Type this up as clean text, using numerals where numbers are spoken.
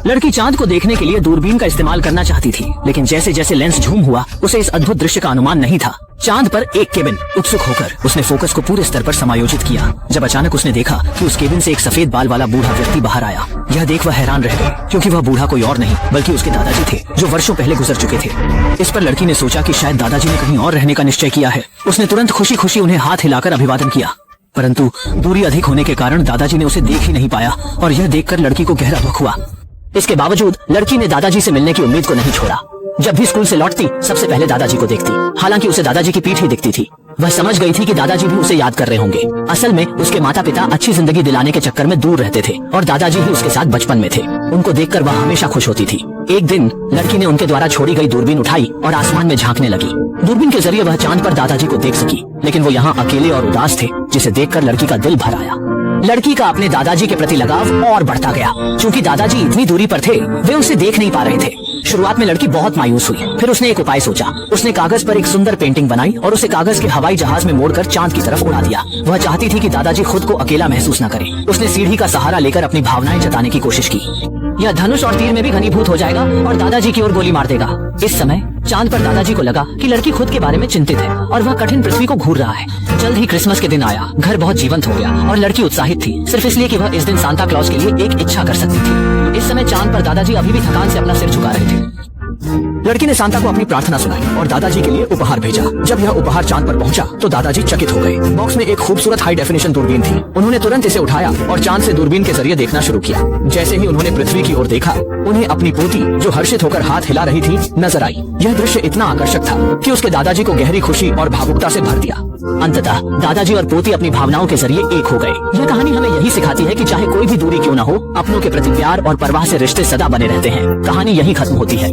लड़की चांद को देखने के लिए दूरबीन का इस्तेमाल करना चाहती थी, लेकिन जैसे जैसे लेंस झूम हुआ उसे इस अद्भुत दृश्य का अनुमान नहीं था। चांद पर एक केबिन। उत्सुक होकर उसने फोकस को पूरे स्तर पर समायोजित किया, जब अचानक उसने देखा कि उस केबिन से एक सफेद बाल वाला बूढ़ा व्यक्ति बाहर आया। यह देख वह हैरान रह गई, क्योंकि वह बूढ़ा कोई और नहीं बल्कि उसके दादाजी थे, जो वर्षों पहले गुजर चुके थे। इस पर लड़की ने सोचा कि शायद दादाजी ने कहीं और रहने का निश्चय किया है। उसने तुरंत खुशी खुशी उन्हें हाथ हिलाकर अभिवादन किया, परंतु दूरी अधिक होने के कारण दादाजी ने उसे देख ही नहीं पाया और यह देखकर लड़की को गहरा दुख हुआ। इसके बावजूद लड़की ने दादाजी से मिलने की उम्मीद को नहीं छोड़ा। जब भी स्कूल से लौटती सबसे पहले दादाजी को देखती। हालांकि उसे दादाजी की पीठ ही दिखती थी। वह समझ गई थी कि दादाजी भी उसे याद कर रहे होंगे। असल में उसके माता पिता अच्छी जिंदगी दिलाने के चक्कर में दूर रहते थे और दादाजी ही उसके साथ बचपन में थे। उनको देखकर वह हमेशा खुश होती थी। एक दिन लड़की ने उनके द्वारा छोड़ी गई दूरबीन उठाई और आसमान में झांकने लगी। दूरबीन के जरिए वह चांद पर दादाजी को देख सकी, लेकिन वो यहाँ अकेले और उदास थे, जिसे देखकर लड़की का दिल भर आया। लड़की का अपने दादाजी के प्रति लगाव और बढ़ता गया। चूंकि दादाजी इतनी दूरी पर थे, वे उसे देख नहीं पा रहे थे। शुरुआत में लड़की बहुत मायूस हुई। फिर उसने एक उपाय सोचा। उसने कागज पर एक सुंदर पेंटिंग बनाई और उसे कागज के हवाई जहाज में मोड़कर चांद की तरफ उड़ा दिया। वह चाहती थी कि दादाजी खुद को अकेला महसूस न करे। उसने सीढ़ी का सहारा लेकर अपनी भावनाएं जताने की कोशिश की। यह धनुष और तीर में भी घनीभूत हो जाएगा और दादाजी की ओर गोली मार देगा। इस समय चांद पर दादाजी को लगा कि लड़की खुद के बारे में चिंतित है और वह कठिन पृथ्वी को घूर रहा है। जल्द ही क्रिसमस के दिन आया। घर बहुत जीवंत हो गया और लड़की उत्साहित थी, सिर्फ इसलिए कि वह इस दिन सांता क्लॉज के लिए एक इच्छा कर सकती थी। इस समय चांद पर दादाजी अभी भी थकान से अपना सिर झुका रहे थे। लड़की ने सांता को अपनी प्रार्थना सुनाई और दादाजी के लिए उपहार भेजा। जब यह उपहार चांद पर पहुंचा तो दादाजी चकित हो गए। बॉक्स में एक खूबसूरत हाई डेफिनेशन दूरबीन थी। उन्होंने तुरंत इसे उठाया और चांद से दूरबीन के जरिए देखना शुरू किया। जैसे ही उन्होंने पृथ्वी की ओर देखा, उन्हें अपनी पोती, जो हर्षित होकर हाथ हिला रही थी, नजर आई। यह दृश्य इतना आकर्षक था कि उसके दादाजी को गहरी खुशी और भावुकता से भर दिया। अंततः दादाजी और पोती अपनी भावनाओं के जरिए एक हो गए। यह कहानी हमें यही सिखाती है कि चाहे कोई भी दूरी क्यों न हो, अपनों के प्रति प्यार और परवाह से रिश्ते सदा बने रहते हैं। कहानी यही खत्म होती है।